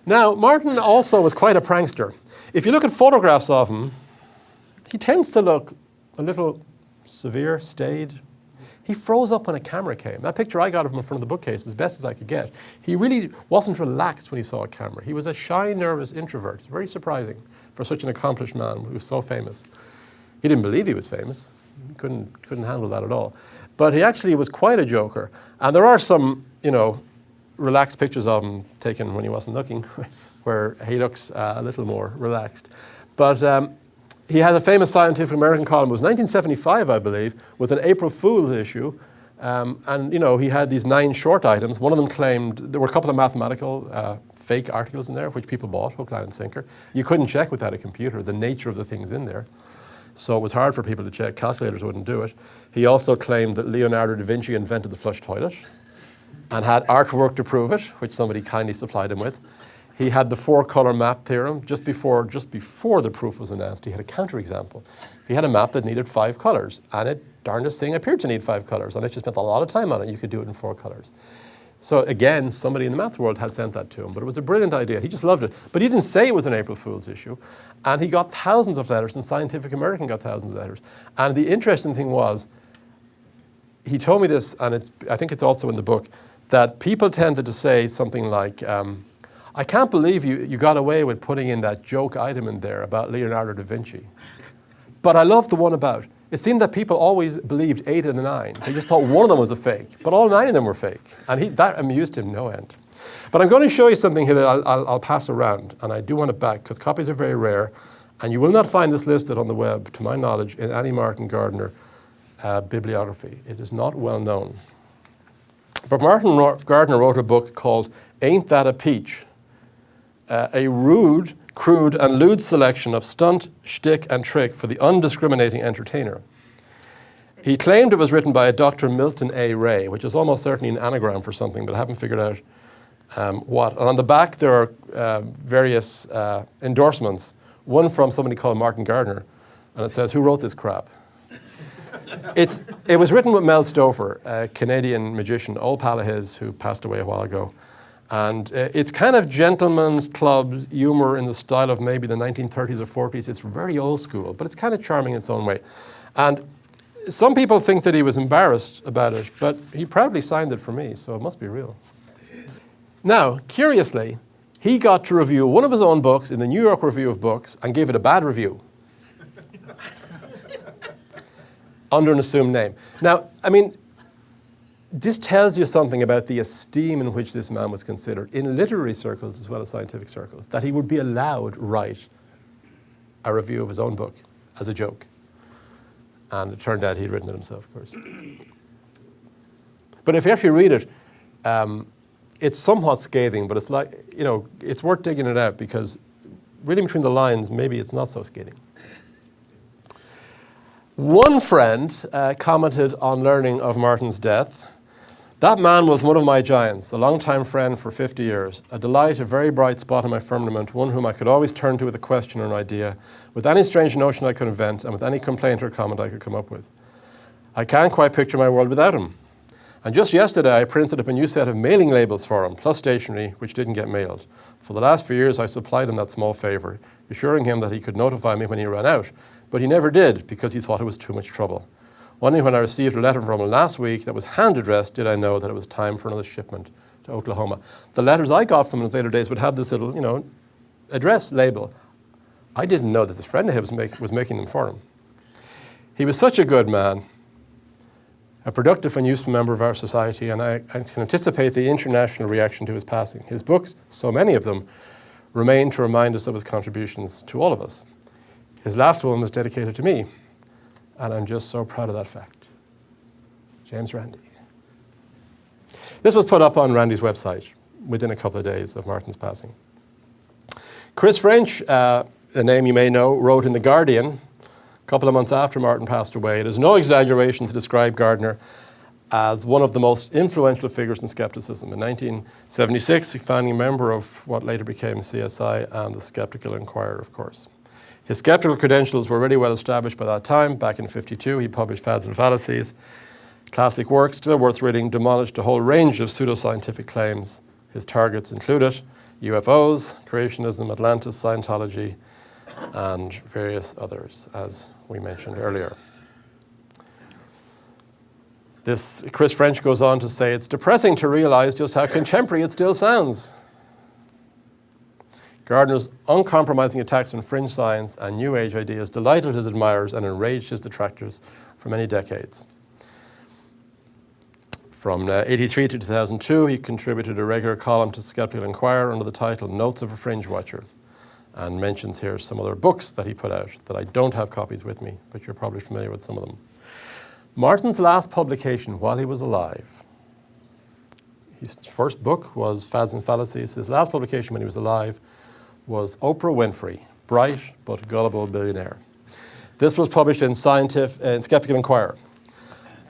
Now, Martin also was quite a prankster. If you look at photographs of him, he tends to look a little severe, staid. He froze up when a camera came. That picture I got of him in front of the bookcase, as best as I could get, he really wasn't relaxed when he saw a camera. He was a shy, nervous introvert. It's very surprising for such an accomplished man who was so famous. He didn't believe he was famous. He couldn't handle that at all. But he actually was quite a joker. And there are some, relaxed pictures of him taken when he wasn't looking, where he looks a little more relaxed. But he had a famous Scientific American column. It was 1975, I believe, with an April Fool's issue. And he had these 9 short items. One of them claimed there were a couple of mathematical fake articles in there, which people bought, hook, line, and sinker. You couldn't check without a computer the nature of the things in there. So it was hard for people to check. Calculators wouldn't do it. He also claimed that Leonardo da Vinci invented the flush toilet and had artwork to prove it, which somebody kindly supplied him with. He had the 4-color map theorem. Just before the proof was announced, he had a counterexample. He had a map that needed 5 colors, and it darndest thing appeared to need 5 colors, and it just spent a lot of time on it. You could do it in 4 colors. So again, somebody in the math world had sent that to him, but it was a brilliant idea. He just loved it. But he didn't say it was an April Fool's issue, and he got thousands of letters, and Scientific American got thousands of letters. And the interesting thing was, he told me this, and I think it's also in the book, that people tended to say something like, I can't believe you got away with putting in that joke item in there about Leonardo da Vinci. But I love the one about, it seemed that people always believed 8 of the 9. They just thought one of them was a fake, but all 9 of them were fake. And that amused him no end. But I'm going to show you something here that I'll pass around, and I do want it back, because copies are very rare, and you will not find this listed on the web, to my knowledge, in any Martin Gardner bibliography. It is not well known. But Martin Gardner wrote a book called Ain't That a Peach? A rude, crude, and lewd selection of stunt, shtick, and trick for the undiscriminating entertainer. He claimed it was written by a Dr. Milton A. Ray, which is almost certainly an anagram for something, but I haven't figured out what. And on the back, there are various endorsements, one from somebody called Martin Gardner, and it says, "Who wrote this crap?" It was written with Mel Stouffer, a Canadian magician, old pal of his who passed away a while ago. And it's kind of gentleman's club humor in the style of maybe the 1930s or 40s. It's very old school, but it's kind of charming in its own way. And some people think that he was embarrassed about it, but he proudly signed it for me, so it must be real. Now, curiously, he got to review one of his own books in the New York Review of Books and gave it a bad review. Under an assumed name. Now, I mean, this tells you something about the esteem in which this man was considered in literary circles as well as scientific circles, that he would be allowed write a review of his own book as a joke. And it turned out he'd written it himself, of course. But if you actually read it, it's somewhat scathing, but it's like, it's worth digging it out because reading between the lines, maybe it's not so scathing. One friend commented on learning of Martin's death. That man was one of my giants, a long-time friend for 50 years, a delight, a very bright spot in my firmament, one whom I could always turn to with a question or an idea, with any strange notion I could invent, and with any complaint or comment I could come up with. I can't quite picture my world without him. And just yesterday, I printed up a new set of mailing labels for him, plus stationery, which didn't get mailed. For the last few years, I supplied him that small favor, assuring him that he could notify me when he ran out, but he never did because he thought it was too much trouble. Only when I received a letter from him last week that was hand-addressed did I know that it was time for another shipment to Oklahoma. The letters I got from him in later days would have this little, address label. I didn't know that this friend of his was making them for him. He was such a good man, a productive and useful member of our society, and I can anticipate the international reaction to his passing. His books, so many of them, remain to remind us of his contributions to all of us. His last one was dedicated to me, and I'm just so proud of that fact. James Randi. This was put up on Randy's website within a couple of days of Martin's passing. Chris French, a name you may know, wrote in The Guardian a couple of months after Martin passed away. It is no exaggeration to describe Gardner as one of the most influential figures in skepticism. In 1976, a founding member of what later became CSI and the Skeptical Inquirer, of course. His skeptical credentials were already well established by that time. Back in 1952, he published Fads and Fallacies. Classic work, still worth reading, demolished a whole range of pseudoscientific claims. His targets included UFOs, creationism, Atlantis, Scientology, and various others, as we mentioned earlier. Chris French goes on to say, it's depressing to realize just how contemporary it still sounds. Gardner's uncompromising attacks on fringe science and New Age ideas delighted his admirers and enraged his detractors for many decades. From 1983 to 2002, he contributed a regular column to Skeptical Inquirer under the title Notes of a Fringe Watcher, and mentions here some other books that he put out that I don't have copies with me, but you're probably familiar with some of them. Martin's last publication while he was alive, his first book was Fads and Fallacies. His last publication when he was alive was Oprah Winfrey, Bright but Gullible Billionaire. This was published in Skeptical Inquirer.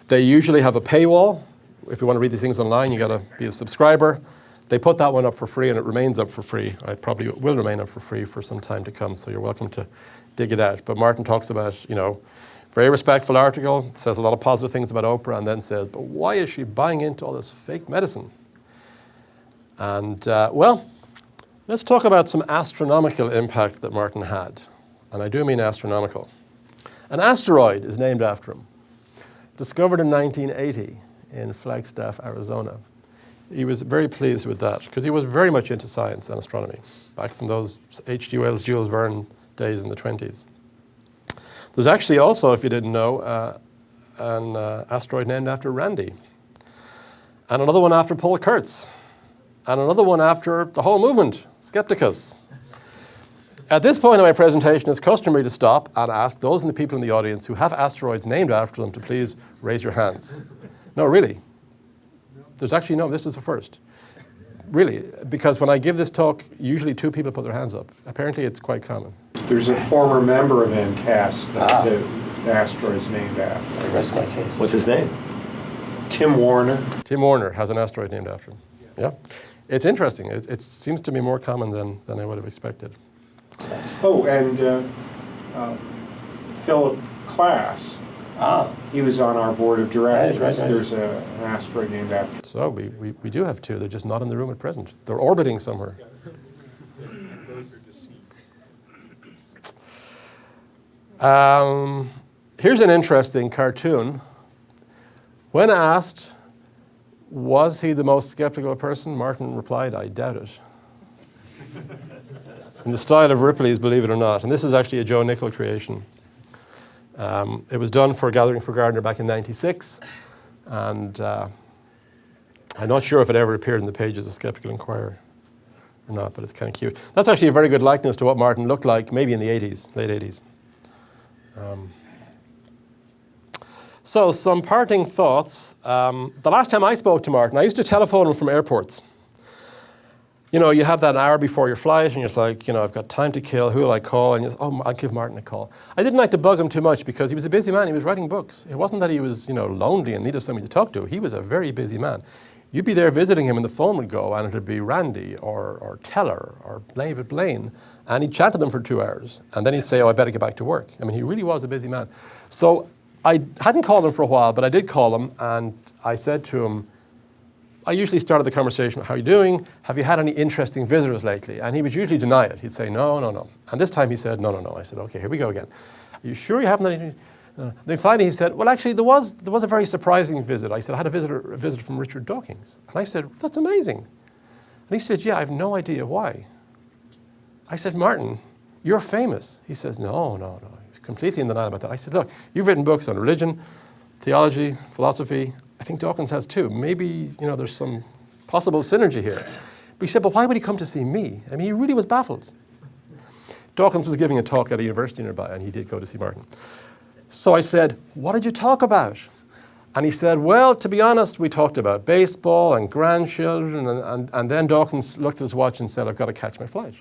They usually have a paywall. If you want to read these things online, you got to be a subscriber. They put that one up for free, and it remains up for free. I probably will remain up for free for some time to come, so you're welcome to dig it out. But Martin talks about, very respectful article, says a lot of positive things about Oprah, and then says, but why is she buying into all this fake medicine? And, let's talk about some astronomical impact that Martin had. And I do mean astronomical. An asteroid is named after him. Discovered in 1980 in Flagstaff, Arizona. He was very pleased with that because he was very much into science and astronomy back from those H.G. Wells, Jules Verne days in the 20s. There's actually also, if you didn't know, an asteroid named after Randy, and another one after Paul Kurtz, and another one after the whole movement, Skepticus. At this point in my presentation, it's customary to stop and ask those in the people in the audience who have asteroids named after them to please raise your hands. No, really. There's actually no, this is the first. Really, because when I give this talk, usually 2 people put their hands up. Apparently it's quite common. There's a former member of NCAS that the asteroid's named after. I rest my case. What's his name? Tim Warner. Tim Warner has an asteroid named after him. Yeah. It's interesting. It seems to be more common than I would have expected. Oh, and Philip Klass. He was on our board of directors. Right. There's an asteroid named after him. So we do have 2. They're just not in the room at present. They're orbiting somewhere. Here's an interesting cartoon. When asked, was he the most skeptical person, Martin replied, I doubt it. In the style of Ripley's Believe It or Not. And this is actually a Joe Nickell creation. It was done for Gathering for Gardner back in '96. And I'm not sure if it ever appeared in the pages of Skeptical Inquirer or not, but it's kind of cute. That's actually a very good likeness to what Martin looked like maybe in the 80s, late 80s. So some parting thoughts. The last time I spoke to Martin, I used to telephone him from airports. You have that hour before your flight, and you're just like, I've got time to kill. Who will I call? And I'll give Martin a call. I didn't like to bug him too much because he was a busy man. He was writing books. It wasn't that he was, lonely and needed somebody to talk to. He was a very busy man. You'd be there visiting him, and the phone would go, and it would be Randy or Teller or David Blaine, and he'd chat to them for 2 hours, and then he'd say, I better get back to work. I mean, he really was a busy man. So I hadn't called him for a while, but I did call him, and I said to him, I usually started the conversation, how are you doing? Have you had any interesting visitors lately? And he would usually deny it. He'd say, no. And this time he said, no. I said, okay, here we go again. Are you sure you haven't had anything? Then finally he said, well, actually, there was a very surprising visit. I said, I had a visit from Richard Dawkins. And I said, that's amazing. And he said, yeah, I have no idea why. I said, Martin, you're famous. He says, no. He's completely in denial about that. I said, look, you've written books on religion, theology, philosophy. I think Dawkins has too. Maybe, there's some possible synergy here. But he said, but why would he come to see me? I mean, he really was baffled. Dawkins was giving a talk at a university nearby, and he did go to see Martin. So I said, what did you talk about? And he said, well, to be honest, we talked about baseball and grandchildren, and then Dawkins looked at his watch and said, I've got to catch my flight.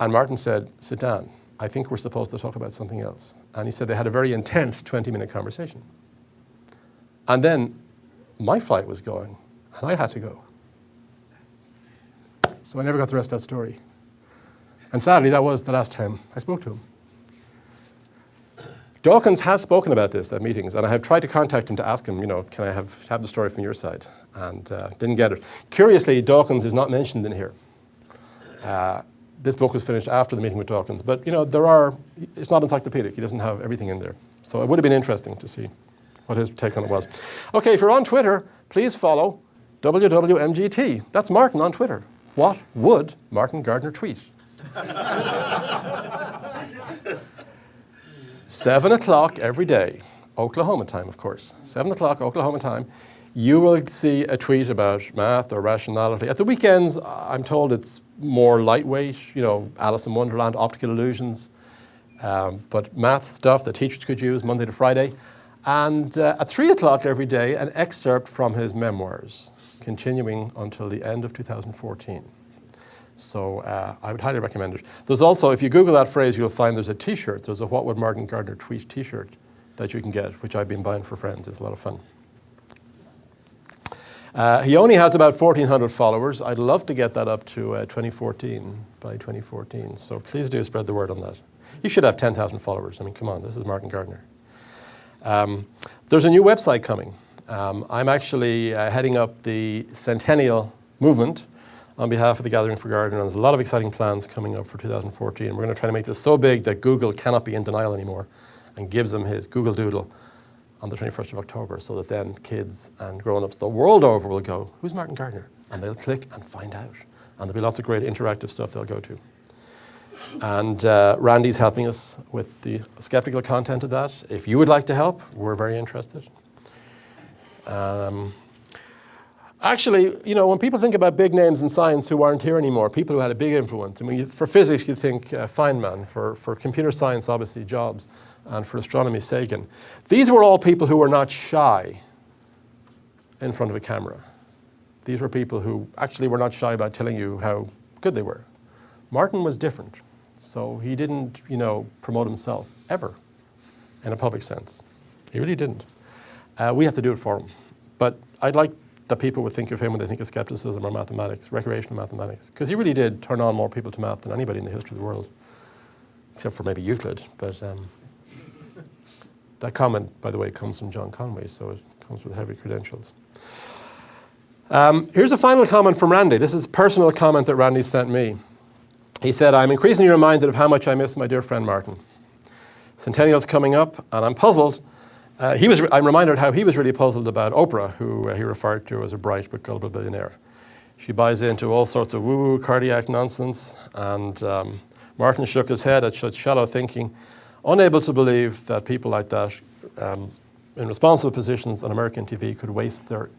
And Martin said, sit down. I think we're supposed to talk about something else. And he said they had a very intense 20-minute conversation. And then my flight was going, and I had to go. So I never got the rest of that story. And sadly, that was the last time I spoke to him. Dawkins has spoken about this at meetings, and I have tried to contact him to ask him, can I have the story from your side? and didn't get it. Curiously, Dawkins is not mentioned in here. This book was finished after the meeting with Dawkins, but it's not encyclopedic. He doesn't have everything in there. So it would have been interesting to see what his take on it was. Okay, if you're on Twitter, please follow WWMGT. That's Martin on Twitter. What would Martin Gardner tweet? 7 o'clock every day, Oklahoma time, of course. 7 o'clock Oklahoma time. You will see a tweet about math or rationality. At the weekends, I'm told it's more lightweight, Alice in Wonderland, optical illusions, but math stuff that teachers could use Monday to Friday. And at 3 o'clock every day, an excerpt from his memoirs, continuing until the end of 2014. So I would highly recommend it. There's also, if you Google that phrase, you'll find there's a T-shirt. There's a What Would Martin Gardner Tweet T-shirt that you can get, which I've been buying for friends. It's a lot of fun. He only has about 1,400 followers. I'd love to get that up to 2014, by 2014. So please do spread the word on that. You should have 10,000 followers. I mean, come on, this is Martin Gardner. There's a new website coming. I'm actually heading up the Centennial Movement on behalf of the Gathering for Gardner, and there's a lot of exciting plans coming up for 2014. We're going to try to make this so big that Google cannot be in denial anymore and gives him his Google Doodle on the 21st of October, so that then kids and grown-ups the world over will go, who's Martin Gardner? And they'll click and find out. And there'll be lots of great interactive stuff they'll go to. And Randy's helping us with the skeptical content of that. If you would like to help, we're very interested. Actually, when people think about big names in science who aren't here anymore, people who had a big influence, I mean, for physics, you think Feynman, for computer science, obviously, Jobs, and for astronomy, Sagan. These were all people who were not shy in front of a camera. These were people who actually were not shy about telling you how good they were. Martin was different. So he didn't, promote himself ever in a public sense. He really didn't. We have to do it for him. But I'd like that people would think of him when they think of skepticism or mathematics, recreational mathematics, because he really did turn on more people to math than anybody in the history of the world, except for maybe Euclid. But that comment, by the way, comes from John Conway, so it comes with heavy credentials. Here's a final comment from Randy. This is a personal comment that Randy sent me. He said, I'm increasingly reminded of how much I miss my dear friend Martin. Centennial's coming up, and I'm puzzled. I'm reminded how he was really puzzled about Oprah, who he referred to as a bright but gullible billionaire. She buys into all sorts of woo-woo cardiac nonsense, and Martin shook his head at such shallow thinking, unable to believe that people like that in responsible positions on American TV could waste their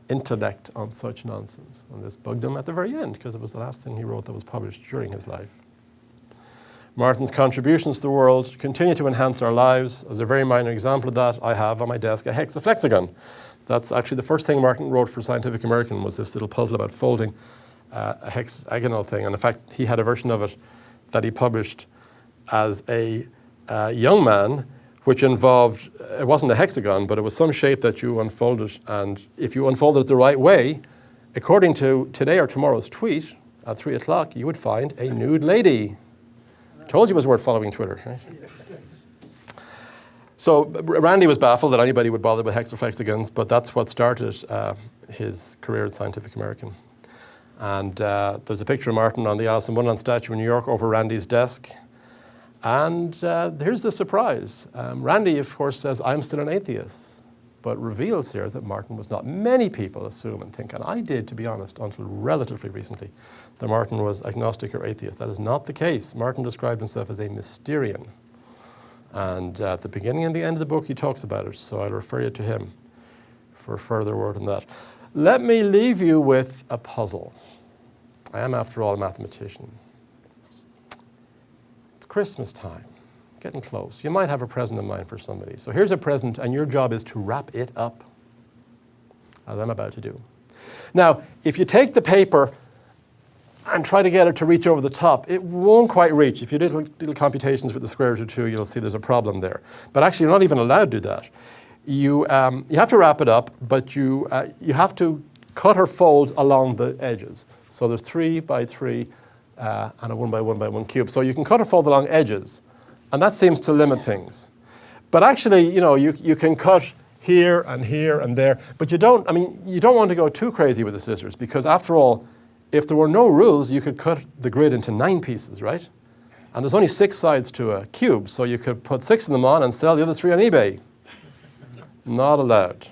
intellect on such nonsense. And this bugged him at the very end, because it was the last thing he wrote that was published during his life. Martin's contributions to the world continue to enhance our lives. As a very minor example of that, I have on my desk a Hexaflexagon. That's actually the first thing Martin wrote for Scientific American, was this little puzzle about folding a hexagonal thing. And in fact, he had a version of it that he published as a young man, which involved, it wasn't a hexagon, but it was some shape that you unfolded. And if you unfolded it the right way, according to today or tomorrow's tweet at 3 o'clock, you would find a nude lady. Told you it was worth following Twitter, right? So Randy was baffled that anybody would bother with hexaflexagons, but that's what started his career at Scientific American. And there's a picture of Martin on the Alice in Wonderland statue in New York over Randy's desk. And here's the surprise. Randy, of course, says, I'm still an atheist, but reveals here that Martin was not. Many people assume and think, and I did, to be honest, until relatively recently, that Martin was agnostic or atheist. That is not the case. Martin described himself as a Mysterian. And at the beginning and the end of the book, he talks about it, so I'll refer you to him for further word on that. Let me leave you with a puzzle. I am, after all, a mathematician. It's Christmas time, getting close. You might have a present in mind for somebody. So here's a present, and your job is to wrap it up, as I'm about to do. Now, if you take the paper and try to get it to reach over the top, it won't quite reach. If you do little computations with the square root of 2, you'll see there's a problem there. But actually, you're not even allowed to do that. You have to wrap it up, but you have to cut or fold along the edges. So there's 3 by 3 and a 1 by 1 by 1 cube. So you can cut or fold along edges, and that seems to limit things. But actually, you can cut here and here and there. But you don't want to go too crazy with the scissors, because after all, if there were no rules, you could cut the grid into 9 pieces, right? And there's only 6 sides to a cube, so you could put 6 of them on and sell the other 3 on eBay. Not allowed.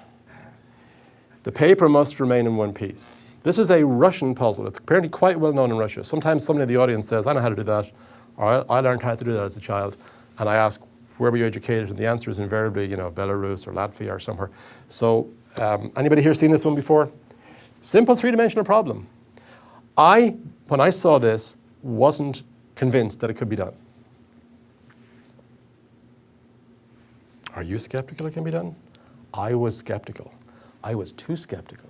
The paper must remain in one piece. This is a Russian puzzle. It's apparently quite well known in Russia. Sometimes somebody in the audience says, I know how to do that, or I learned how to do that as a child. And I ask, where were you educated? And the answer is invariably, Belarus or Latvia or somewhere. So anybody here seen this one before? Simple 3-dimensional problem. When I saw this, wasn't convinced that it could be done. Are you skeptical it can be done? I was skeptical. I was too skeptical.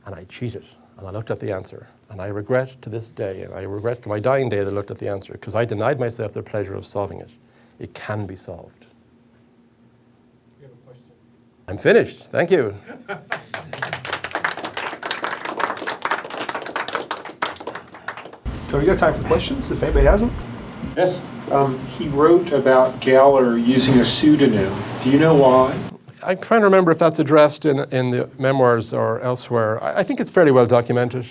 And I cheated. And I looked at the answer. And I regret to this day, and I regret to my dying day that I looked at the answer, because I denied myself the pleasure of solving it. It can be solved. You have a question? I'm finished. Thank you. So we got time for questions, if anybody has them. Yes. He wrote about Geller using a pseudonym. Do you know why? I'm trying to remember if that's addressed in the memoirs or elsewhere. I think it's fairly well documented.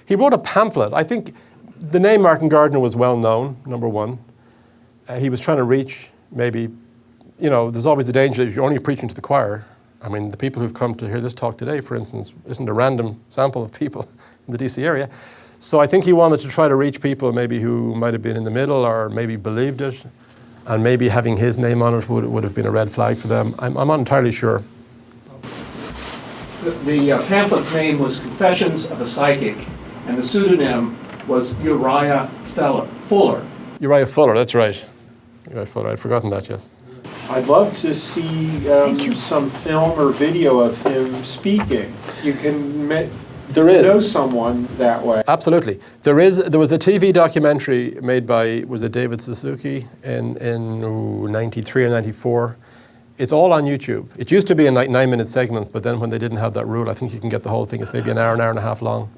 He wrote a pamphlet. I think the name Martin Gardner was well known, number one. He was trying to reach maybe, there's always the danger that you're only preaching to the choir. I mean, the people who've come to hear this talk today, for instance, isn't a random sample of people in the DC area. So I think he wanted to try to reach people maybe who might have been in the middle or maybe believed it. And maybe having his name on it would have been a red flag for them. I'm not entirely sure. The pamphlet's name was Confessions of a Psychic, and the pseudonym was Uriah Fuller. Uriah Fuller, that's right. Uriah Fuller, I'd forgotten that, yes. I'd love to see some film or video of him speaking. You can know someone that way. Absolutely. There was a TV documentary made by, was it David Suzuki in 93 or 94? It's all on YouTube. It used to be in like 9-minute segments, but then when they didn't have that rule, I think you can get the whole thing. It's maybe an hour and a half long.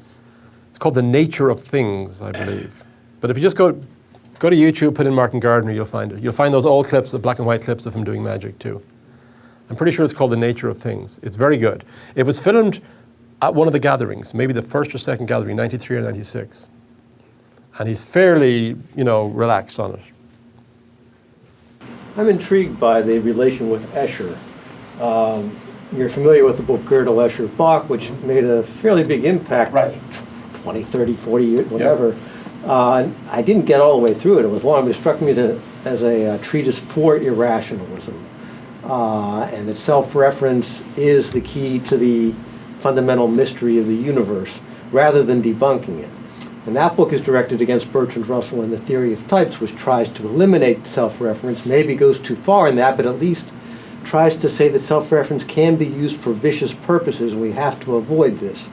It's called The Nature of Things, I believe. But if you just go to YouTube, put in Martin Gardner, you'll find it. You'll find those old clips, the black and white clips of him doing magic too. I'm pretty sure it's called The Nature of Things. It's very good. It was filmed at one of the gatherings, maybe the first or second gathering, 93 or 96. And he's fairly, relaxed on it. I'm intrigued by the relation with Escher. You're familiar with the book Gödel, Escher, Bach, which made a fairly big impact, Right. 20, 30, 40 years, whatever. I didn't get all the way through it. It was long, but it struck me as a treatise for irrationalism. And that self-reference is the key to the fundamental mystery of the universe, rather than debunking it. And that book is directed against Bertrand Russell and the theory of types, which tries to eliminate self-reference, maybe goes too far in that, but at least tries to say that self-reference can be used for vicious purposes, and we have to avoid this.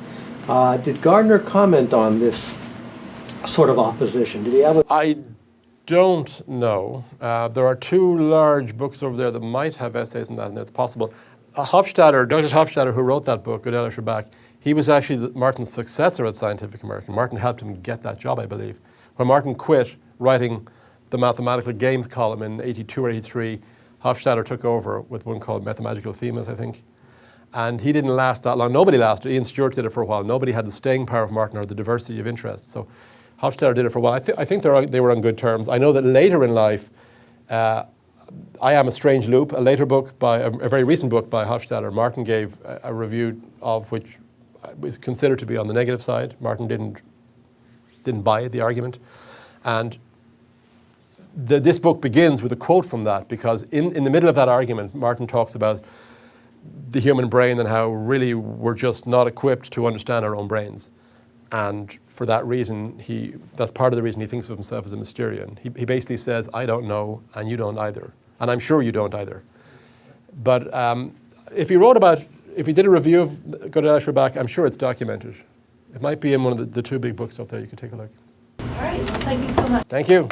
Did Gardner comment on this sort of opposition? Did he have I don't know. There are 2 large books over there that might have essays on that, and it's possible. Douglas Hofstadter, who wrote that book, Gödel, Escher, Bach, he was actually Martin's successor at Scientific American. Martin helped him get that job, I believe. When Martin quit writing the mathematical games column in 82 or 83, Hofstadter took over with one called Mathematical Themes, I think. And he didn't last that long. Nobody lasted. Ian Stewart did it for a while. Nobody had the staying power of Martin or the diversity of interests. So Hofstadter did it for a while. I think they were on good terms. I know that later in life, I Am a Strange Loop, a very recent book by Hofstadter, Martin gave a review of which was considered to be on the negative side. Martin didn't buy the argument. And this book begins with a quote from that, because in the middle of that argument, Martin talks about the human brain and how really we're just not equipped to understand our own brains. And for that reason, that's part of the reason he thinks of himself as a Mysterian. He basically says, I don't know, and you don't either. And I'm sure you don't either. But if he did a review of Gödel, Escher, Bach, I'm sure it's documented. It might be in one of the 2 big books up there. You could take a look. All right, well, thank you so much. Thank you.